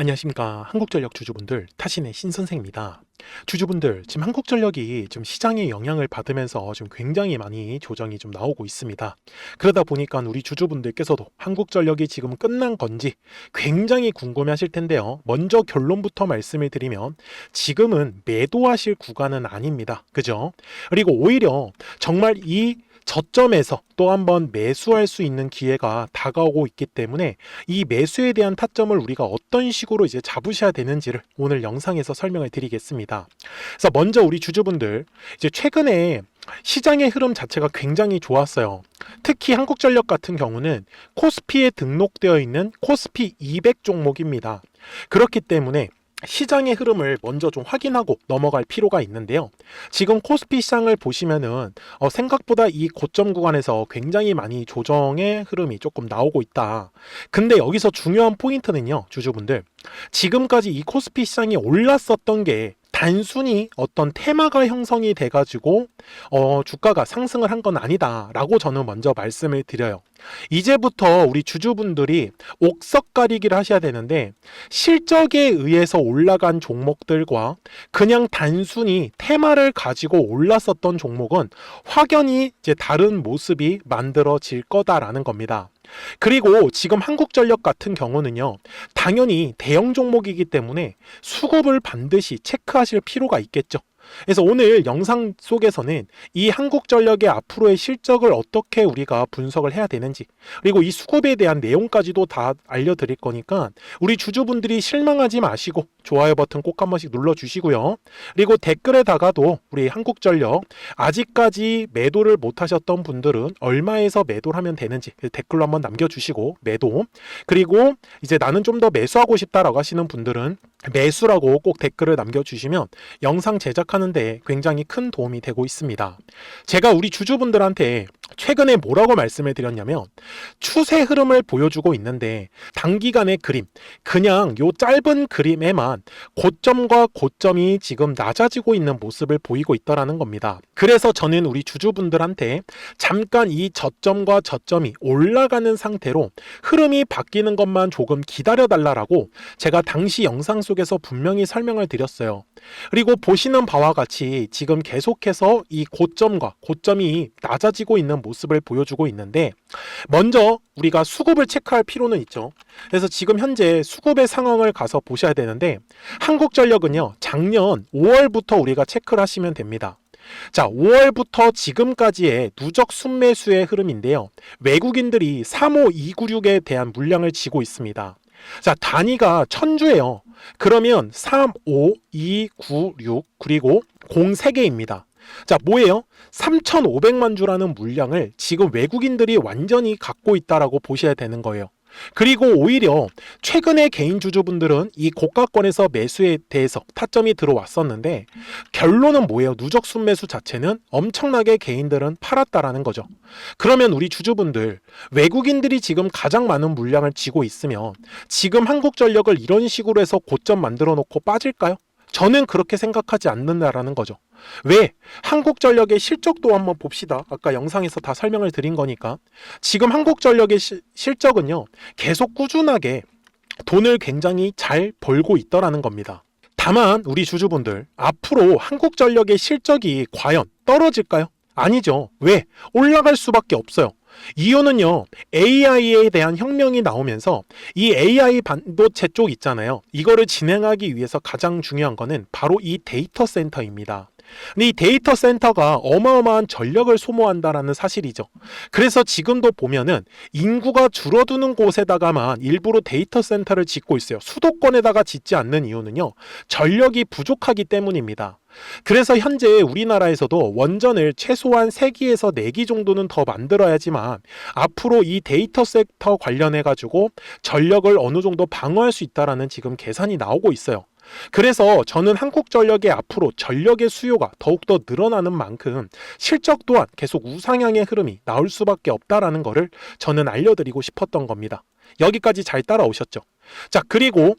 안녕하십니까. 한국전력 주주분들, 타신의 신선생입니다. 주주분들, 지금 한국전력이 좀 시장의 영향을 받으면서 좀 굉장히 많이 조정이 좀 나오고 있습니다. 그러다 보니까 우리 주주분들께서도 한국전력이 지금 끝난 건지 굉장히 궁금해 하실 텐데요. 먼저 결론부터 말씀을 드리면 지금은 매도하실 구간은 아닙니다. 그죠? 그리고 오히려 정말 이 저점에서 또 한번 매수할 수 있는 기회가 다가오고 있기 때문에 이 매수에 대한 타점을 우리가 어떤 식으로 이제 잡으셔야 되는지를 오늘 영상에서 설명을 드리겠습니다. 그래서 먼저 우리 주주분들, 이제 최근에 시장의 흐름 자체가 굉장히 좋았어요. 특히 한국전력 같은 경우는 코스피에 등록되어 있는 코스피 200 종목입니다. 그렇기 때문에 시장의 흐름을 먼저 좀 확인하고 넘어갈 필요가 있는데요. 지금 코스피 시장을 보시면은 생각보다 이 고점 구간에서 굉장히 많이 조정의 흐름이 조금 나오고 있다. 근데 여기서 중요한 포인트는요, 주주분들. 지금까지 이 코스피 시장이 올랐었던 게 단순히 어떤 테마가 형성이 돼가지고 주가가 상승을 한 건 아니다라고 저는 먼저 말씀을 드려요. 이제부터 우리 주주분들이 옥석 가리기를 하셔야 되는데, 실적에 의해서 올라간 종목들과 그냥 단순히 테마를 가지고 올랐었던 종목은 확연히 이제 다른 모습이 만들어질 거다라는 겁니다. 그리고 지금 한국전력 같은 경우는요, 당연히 대형 종목이기 때문에 수급을 반드시 체크하실 필요가 있겠죠. 그래서 오늘 영상 속에서는 이 한국전력의 앞으로의 실적을 어떻게 우리가 분석을 해야 되는지, 그리고 이 수급에 대한 내용까지도 다 알려드릴 거니까 우리 주주분들이 실망하지 마시고 좋아요 버튼 꼭 한 번씩 눌러주시고요. 그리고 댓글에다가도 우리 한국전력 아직까지 매도를 못하셨던 분들은 얼마에서 매도를 하면 되는지 댓글로 한번 남겨주시고, 매도, 그리고 이제 나는 좀 더 매수하고 싶다라고 하시는 분들은 매수라고 꼭 댓글을 남겨주시면 영상 제작하는데 굉장히 큰 도움이 되고 있습니다. 제가 우리 주주분들한테 최근에 뭐라고 말씀을 드렸냐면, 추세 흐름을 보여주고 있는데 단기간의 그림, 그냥 요 짧은 그림에만 고점과 고점이 지금 낮아지고 있는 모습을 보이고 있더라는 겁니다. 그래서 저는 우리 주주분들한테 잠깐 이 저점과 저점이 올라가는 상태로 흐름이 바뀌는 것만 조금 기다려 달라라고 제가 당시 영상 속에서 분명히 설명을 드렸어요. 그리고 보시는 바와 같이 지금 계속해서 이 고점과 고점이 낮아지고 있는 모습을 보여주고 있는데, 먼저 우리가 수급을 체크할 필요는 있죠. 그래서 지금 현재 수급의 상황을 가서 보셔야 되는데, 한국전력은요, 작년 5월부터 우리가 체크를 하시면 됩니다. 자, 5월부터 지금까지의 누적 순매수의 흐름인데요, 외국인들이 35296에 대한 물량을 지고 있습니다. 자, 단위가 천주예요. 그러면 35296 그리고 03개입니다. 자, 뭐예요? 3,500만 주라는 물량을 지금 외국인들이 완전히 갖고 있다라고 보셔야 되는 거예요. 그리고 오히려 최근에 개인 주주분들은 이 고가권에서 매수에 대해서 타점이 들어왔었는데, 결론은 뭐예요? 누적 순매수 자체는 엄청나게 개인들은 팔았다라는 거죠. 그러면 우리 주주분들, 외국인들이 지금 가장 많은 물량을 쥐고 있으면 지금 한국전력을 이런 식으로 해서 고점 만들어 놓고 빠질까요? 저는 그렇게 생각하지 않는다라는 거죠. 왜? 한국전력의 실적도 한번 봅시다. 아까 영상에서 다 설명을 드린 거니까. 지금 한국전력의 실적은요, 계속 꾸준하게 돈을 굉장히 잘 벌고 있더라는 겁니다. 다만 우리 주주분들, 앞으로 한국전력의 실적이 과연 떨어질까요? 아니죠. 왜? 올라갈 수밖에 없어요. 이유는요, AI에 대한 혁명이 나오면서 이 AI 반도체 쪽 있잖아요, 이거를 진행하기 위해서 가장 중요한 거는 바로 이 데이터 센터입니다. 근데 이 데이터 센터가 어마어마한 전력을 소모한다라는 사실이죠. 그래서 지금도 보면은 인구가 줄어드는 곳에다가만 일부러 데이터 센터를 짓고 있어요. 수도권에다가 짓지 않는 이유는요, 전력이 부족하기 때문입니다. 그래서 현재 우리나라에서도 원전을 최소한 3기에서 4기 정도는 더 만들어야지만 앞으로 이 데이터 센터 관련해 가지고 전력을 어느 정도 방어할 수 있다라는 지금 계산이 나오고 있어요. 그래서 저는 한국전력의 앞으로 전력의 수요가 더욱더 늘어나는 만큼 실적 또한 계속 우상향의 흐름이 나올 수밖에 없다라는 거를 저는 알려드리고 싶었던 겁니다. 여기까지 잘 따라오셨죠? 자, 그리고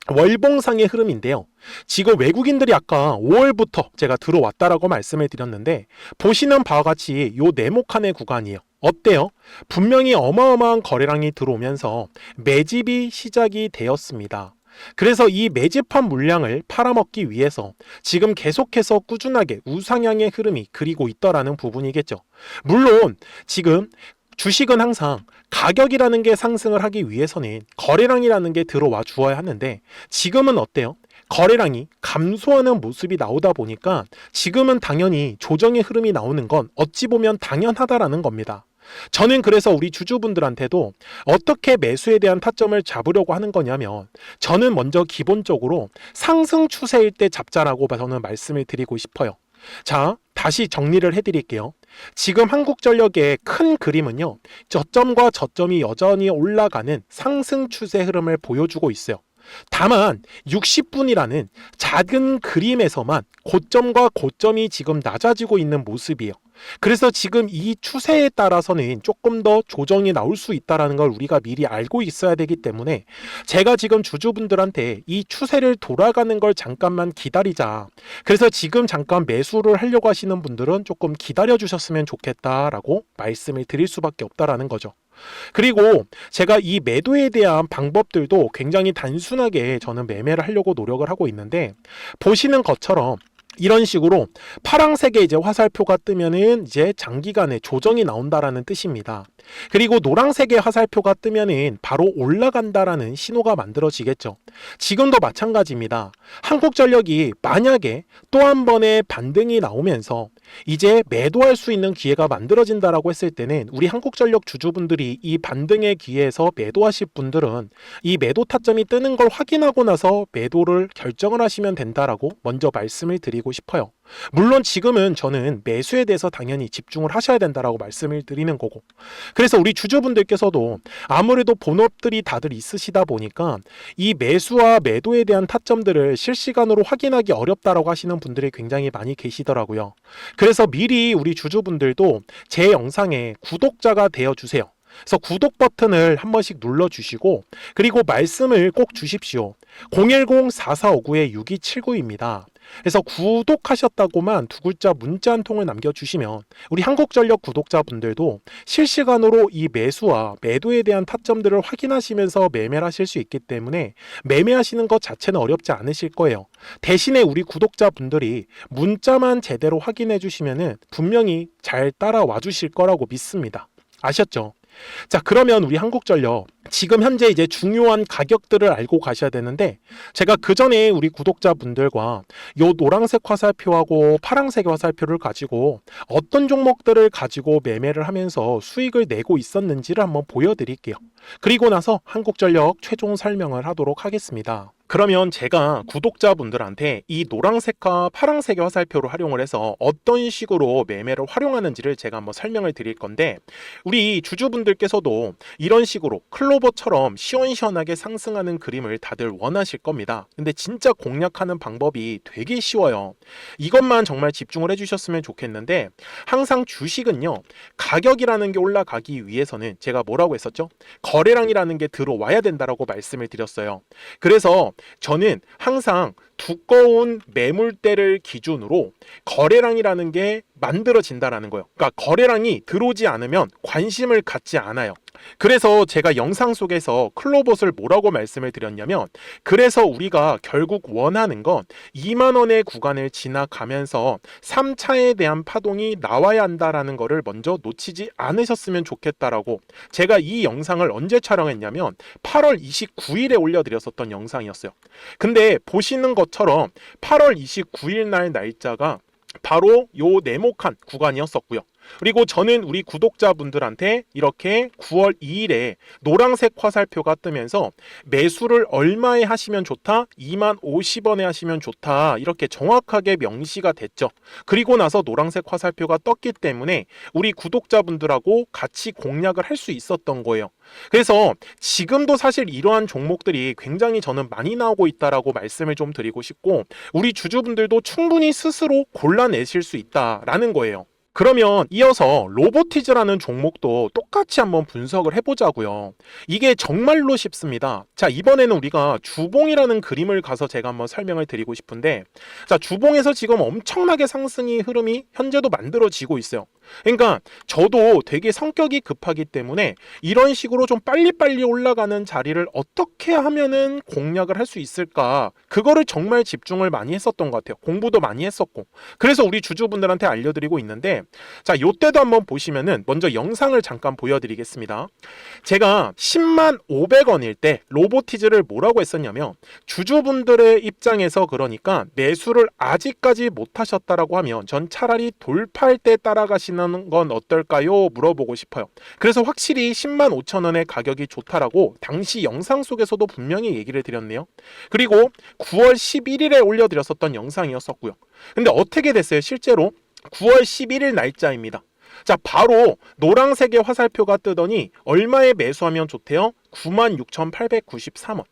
월봉상의 흐름인데요, 지금 외국인들이 아까 5월부터 제가 들어왔다라고 말씀을 드렸는데, 보시는 바와 같이 요 네모칸의 구간이에요. 어때요? 분명히 어마어마한 거래량이 들어오면서 매집이 시작이 되었습니다. 그래서 이 매집한 물량을 팔아먹기 위해서 지금 계속해서 꾸준하게 우상향의 흐름이 그리고 있더라는 부분이겠죠. 물론 지금 주식은 항상 가격이라는 게 상승을 하기 위해서는 거래량이라는 게 들어와 주어야 하는데, 지금은 어때요? 거래량이 감소하는 모습이 나오다 보니까 지금은 당연히 조정의 흐름이 나오는 건 어찌 보면 당연하다라는 겁니다. 저는 그래서 우리 주주분들한테도 어떻게 매수에 대한 타점을 잡으려고 하는 거냐면, 저는 먼저 기본적으로 상승 추세일 때 잡자라고 저는 말씀을 드리고 싶어요. 자, 다시 정리를 해드릴게요. 지금 한국전력의 큰 그림은요, 저점과 저점이 여전히 올라가는 상승 추세 흐름을 보여주고 있어요. 다만 60분이라는 작은 그림에서만 고점과 고점이 지금 낮아지고 있는 모습이에요. 그래서 지금 이 추세에 따라서는 조금 더 조정이 나올 수 있다는 걸 우리가 미리 알고 있어야 되기 때문에, 제가 지금 주주분들한테 이 추세를 돌아가는 걸 잠깐만 기다리자, 그래서 지금 잠깐 매수를 하려고 하시는 분들은 조금 기다려 주셨으면 좋겠다라고 말씀을 드릴 수밖에 없다라는 거죠. 그리고 제가 이 매도에 대한 방법들도 굉장히 단순하게 저는 매매를 하려고 노력을 하고 있는데, 보시는 것처럼 이런 식으로 파란색의 이제 화살표가 뜨면은 이제 장기간의 조정이 나온다라는 뜻입니다. 그리고 노란색의 화살표가 뜨면은 바로 올라간다라는 신호가 만들어지겠죠. 지금도 마찬가지입니다. 한국전력이 만약에 또 한 번의 반등이 나오면서 이제 매도할 수 있는 기회가 만들어진다라고 했을 때는, 우리 한국전력 주주분들이 이 반등의 기회에서 매도하실 분들은 이 매도 타점이 뜨는 걸 확인하고 나서 매도를 결정을 하시면 된다라고 먼저 말씀을 드리고 싶어요. 물론 지금은 저는 매수에 대해서 당연히 집중을 하셔야 된다라고 말씀을 드리는 거고, 그래서 우리 주주분들께서도 아무래도 본업들이 다들 있으시다 보니까 이 매수와 매도에 대한 타점들을 실시간으로 확인하기 어렵다라고 하시는 분들이 굉장히 많이 계시더라고요. 그래서 미리 우리 주주분들도 제 영상에 구독자가 되어 주세요. 그래서 구독 버튼을 한 번씩 눌러주시고, 그리고 말씀을 꼭 주십시오. 010-4459-6279입니다. 그래서 구독하셨다고만 두 글자 문자 한 통을 남겨주시면 우리 한국전력 구독자분들도 실시간으로 이 매수와 매도에 대한 타점들을 확인하시면서 매매를 하실 수 있기 때문에 매매하시는 것 자체는 어렵지 않으실 거예요. 대신에 우리 구독자분들이 문자만 제대로 확인해 주시면 분명히 잘 따라와 주실 거라고 믿습니다. 아셨죠? 자, 그러면 우리 한국전력 지금 현재 이제 중요한 가격들을 알고 가셔야 되는데, 제가 그 전에 우리 구독자분들과 요 노란색 화살표하고 파란색 화살표를 가지고 어떤 종목들을 가지고 매매를 하면서 수익을 내고 있었는지를 한번 보여드릴게요. 그리고 나서 한국전력 최종 설명을 하도록 하겠습니다. 그러면 제가 구독자분들한테 이 노란색과 파란색의 화살표를 활용을 해서 어떤 식으로 매매를 활용하는지를 제가 한번 설명을 드릴 건데, 우리 주주분들께서도 이런 식으로 클로버처럼 시원시원하게 상승하는 그림을 다들 원하실 겁니다. 근데 진짜 공략하는 방법이 되게 쉬워요. 이것만 정말 집중을 해주셨으면 좋겠는데, 항상 주식은요, 가격이라는 게 올라가기 위해서는 제가 뭐라고 했었죠? 거래량이라는 게 들어와야 된다라고 말씀을 드렸어요. 그래서 저는 항상 두꺼운 매물대를 기준으로 거래량이라는 게 만들어진다라는 거예요. 그러니까 거래량이 들어오지 않으면 관심을 갖지 않아요. 그래서 제가 영상 속에서 클로봇을 뭐라고 말씀을 드렸냐면, 그래서 우리가 결국 원하는 건 2만 원의 구간을 지나가면서 3차에 대한 파동이 나와야 한다라는 거를 먼저 놓치지 않으셨으면 좋겠다라고, 제가 이 영상을 언제 촬영했냐면 8월 29일에 올려드렸었던 영상이었어요. 근데 보시는 것처럼 8월 29일 날 날짜가 바로 요 네모칸 구간이었었고요. 그리고 저는 우리 구독자분들한테 이렇게 9월 2일에 노란색 화살표가 뜨면서 매수를 얼마에 하시면 좋다? 2만 50원에 하시면 좋다. 이렇게 정확하게 명시가 됐죠. 그리고 나서 노란색 화살표가 떴기 때문에 우리 구독자분들하고 같이 공략을 할 수 있었던 거예요. 그래서 지금도 사실 이러한 종목들이 굉장히 저는 많이 나오고 있다라고 말씀을 좀 드리고 싶고, 우리 주주분들도 충분히 스스로 골라내실 수 있다라는 거예요. 그러면 이어서 로보티즈라는 종목도 똑같이 한번 분석을 해보자고요. 이게 정말로 쉽습니다. 자, 이번에는 우리가 주봉이라는 그림을 가서 제가 한번 설명을 드리고 싶은데, 자, 주봉에서 지금 엄청나게 상승이 흐름이 현재도 만들어지고 있어요. 그러니까 저도 되게 성격이 급하기 때문에 이런 식으로 좀 빨리빨리 올라가는 자리를 어떻게 하면은 공략을 할 수 있을까, 그거를 정말 집중을 많이 했었던 것 같아요. 공부도 많이 했었고. 그래서 우리 주주분들한테 알려드리고 있는데, 자, 요때도 한번 보시면은 먼저 영상을 잠깐 보여드리겠습니다. 제가 10만 500원일 때 로보티즈를 뭐라고 했었냐면, 주주분들의 입장에서 그러니까 매수를 아직까지 못 하셨다라고 하면 전 차라리 돌파할 때 따라가시는 건 어떨까요? 물어보고 싶어요. 그래서 확실히 10만 5천 원의 가격이 좋다라고 당시 영상 속에서도 분명히 얘기를 드렸네요. 그리고 9월 11일에 올려드렸었던 영상이었었고요. 근데 어떻게 됐어요? 실제로 9월 11일 날짜입니다. 자, 바로 노란색의 화살표가 뜨더니 얼마에 매수하면 좋대요? 96,893원.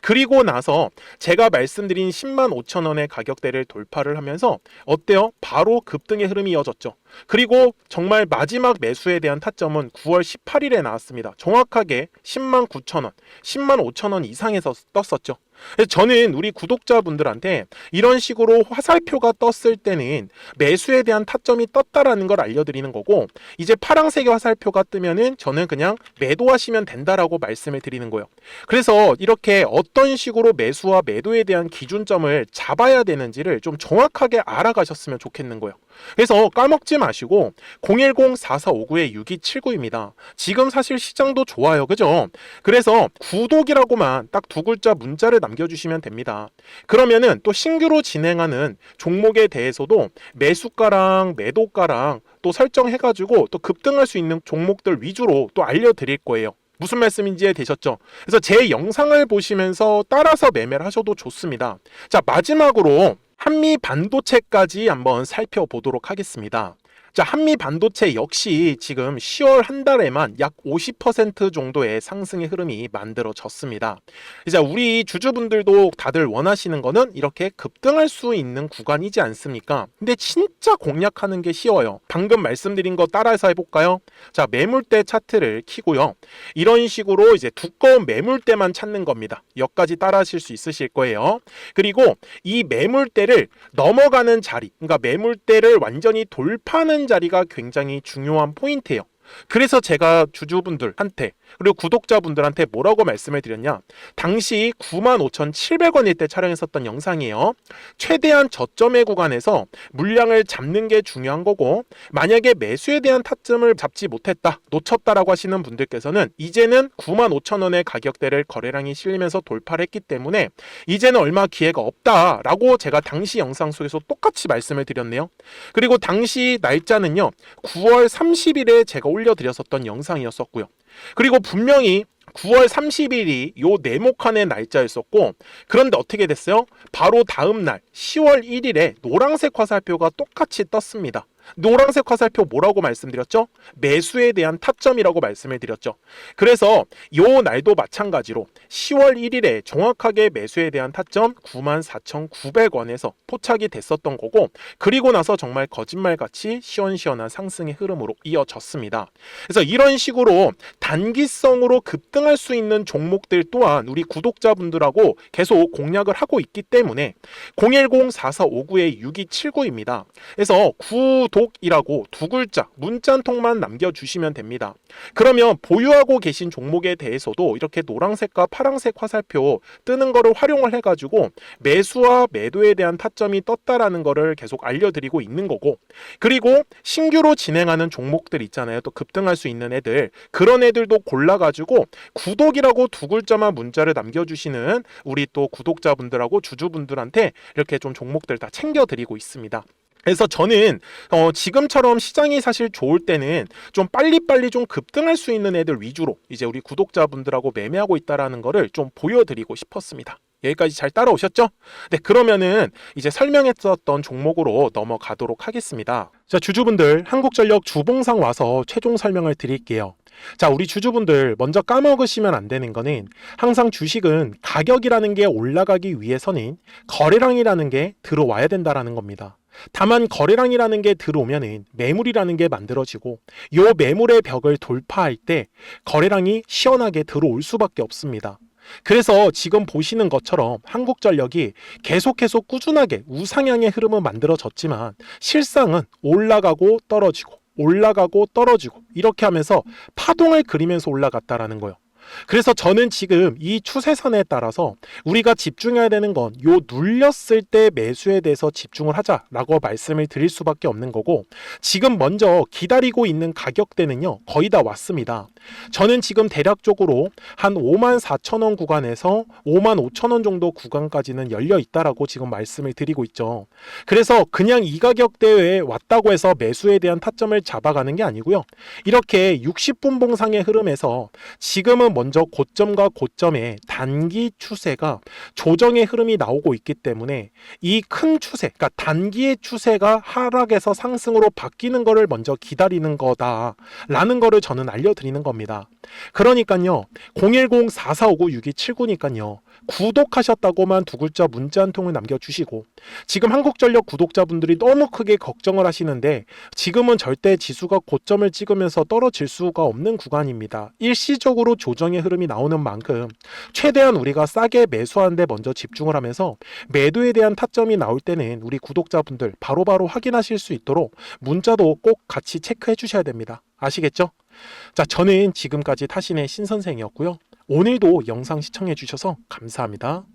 그리고 나서 제가 말씀드린 10만 5천 원의 가격대를 돌파를 하면서 어때요? 바로 급등의 흐름이 이어졌죠. 그리고 정말 마지막 매수에 대한 타점은 9월 18일에 나왔습니다. 정확하게 10만 9천 원, 10만 5천 원 이상에서 떴었죠. 그래서 저는 우리 구독자분들한테 이런 식으로 화살표가 떴을 때는 매수에 대한 타점이 떴다라는 걸 알려드리는 거고, 이제 파란색의 화살표가 뜨면은 저는 그냥 매도하시면 된다라고 말씀을 드리는 거예요. 그래서 이렇게 어떤 식으로 매수와 매도에 대한 기준점을 잡아야 되는지를 좀 정확하게 알아가셨으면 좋겠는 거예요. 그래서 까먹지 마시고 010-4459-6279입니다. 지금 사실 시장도 좋아요, 그죠? 그래서 구독이라고만 딱 두 글자 문자를 남겨주시면 됩니다. 그러면은 또 신규로 진행하는 종목에 대해서도 매수가랑 매도가랑 또 설정해가지고 또 급등할 수 있는 종목들 위주로 또 알려드릴 거예요. 무슨 말씀인지 이해되셨죠? 그래서 제 영상을 보시면서 따라서 매매를 하셔도 좋습니다. 자, 마지막으로 한미 반도체까지 한번 살펴보도록 하겠습니다. 자, 한미 반도체 역시 지금 10월 한 달에만 약 50% 정도의 상승의 흐름이 만들어졌습니다. 이제 우리 주주분들도 다들 원하시는 거는 이렇게 급등할 수 있는 구간이지 않습니까? 근데 진짜 공략하는 게 쉬워요. 방금 말씀드린 거 따라서 해볼까요? 자, 매물대 차트를 켜고요. 이런 식으로 이제 두꺼운 매물대만 찾는 겁니다. 여기까지 따라 하실 수 있으실 거예요. 그리고 이 매물대를 넘어가는 자리, 그러니까 매물대를 완전히 돌파하는 자리가 굉장히 중요한 포인트예요. 그래서 제가 주주분들한테 그리고 구독자분들한테 뭐라고 말씀을 드렸냐, 당시 95,700원일 때 촬영했었던 영상이에요. 최대한 저점의 구간에서 물량을 잡는 게 중요한 거고, 만약에 매수에 대한 타점을 잡지 못했다, 놓쳤다라고 하시는 분들께서는 이제는 95,000원의 가격대를 거래량이 실리면서 돌파를 했기 때문에 이제는 얼마 기회가 없다라고 제가 당시 영상 속에서 똑같이 말씀을 드렸네요. 그리고 당시 날짜는요, 9월 30일에 제가 올려드렸었던 영상이었었고요. 그리고 분명히 9월 30일이 요 네모칸의 날짜였었고, 그런데 어떻게 됐어요? 바로 다음 날 10월 1일에 노란색 화살표가 똑같이 떴습니다. 노란색 화살표 뭐라고 말씀드렸죠? 매수에 대한 타점이라고 말씀을 드렸죠. 그래서 요 날도 마찬가지로 10월 1일에 정확하게 매수에 대한 타점 94,900원에서 포착이 됐었던 거고, 그리고 나서 정말 거짓말같이 시원시원한 상승의 흐름으로 이어졌습니다. 그래서 이런 식으로 단기성으로 급등할 수 있는 종목들 또한 우리 구독자분들하고 계속 공략을 하고 있기 때문에 010-4459-6279입니다. 그래서 구독이라고 두 글자 문자 한 통만 남겨주시면 됩니다. 그러면 보유하고 계신 종목에 대해서도 이렇게 노란색과 파란색 화살표 뜨는 거를 활용을 해가지고 매수와 매도에 대한 타점이 떴다라는 거를 계속 알려드리고 있는 거고, 그리고 신규로 진행하는 종목들 있잖아요. 또 급등할 수 있는 애들, 그런 애들도 골라가지고 구독이라고 두 글자만 문자를 남겨주시는 우리 또 구독자분들하고 주주분들한테 이렇게 좀 종목들 다 챙겨드리고 있습니다. 그래서 저는 지금처럼 시장이 사실 좋을 때는 좀 빨리빨리 좀 급등할 수 있는 애들 위주로 이제 우리 구독자분들하고 매매하고 있다라는 거를 좀 보여드리고 싶었습니다. 여기까지 잘 따라오셨죠? 네, 그러면은 이제 설명했었던 종목으로 넘어가도록 하겠습니다. 자, 주주분들, 한국전력 주봉상 와서 최종 설명을 드릴게요. 자, 우리 주주분들 먼저 까먹으시면 안 되는 거는, 항상 주식은 가격이라는 게 올라가기 위해서는 거래량이라는 게 들어와야 된다라는 겁니다. 다만 거래량이라는 게 들어오면은 매물이라는 게 만들어지고, 요 매물의 벽을 돌파할 때 거래량이 시원하게 들어올 수밖에 없습니다. 그래서 지금 보시는 것처럼 한국전력이 계속해서 꾸준하게 우상향의 흐름은 만들어졌지만 실상은 올라가고 떨어지고 올라가고 떨어지고 이렇게 하면서 파동을 그리면서 올라갔다라는 거예요. 그래서 저는 지금 이 추세선에 따라서 우리가 집중해야 되는 건 요 눌렸을 때 매수에 대해서 집중을 하자라고 말씀을 드릴 수밖에 없는 거고, 지금 먼저 기다리고 있는 가격대는요 거의 다 왔습니다. 저는 지금 대략적으로 한 54,000원 구간에서 55,000원 정도 구간까지는 열려 있다라고 지금 말씀을 드리고 있죠. 그래서 그냥 이 가격대에 왔다고 해서 매수에 대한 타점을 잡아가는 게 아니고요, 이렇게 60분 봉상의 흐름에서 지금은 먼저 고점과 고점의 단기 추세가 조정의 흐름이 나오고 있기 때문에 이 큰 추세, 그러니까 단기의 추세가 하락에서 상승으로 바뀌는 거를 먼저 기다리는 거다라는 거를 저는 알려드리는 겁니다. 그러니까요, 010-4459-6279니까요, 구독하셨다고만 두 글자 문자 한 통을 남겨주시고, 지금 한국전력 구독자분들이 너무 크게 걱정을 하시는데 지금은 절대 지수가 고점을 찍으면서 떨어질 수가 없는 구간입니다. 일시적으로 조정의 흐름이 나오는 만큼 최대한 우리가 싸게 매수하는 데 먼저 집중을 하면서, 매도에 대한 타점이 나올 때는 우리 구독자분들 바로바로 확인하실 수 있도록 문자도 꼭 같이 체크해 주셔야 됩니다. 아시겠죠? 자, 저는 지금까지 타신의 신선생이었고요. 오늘도 영상 시청해 주셔서 감사합니다.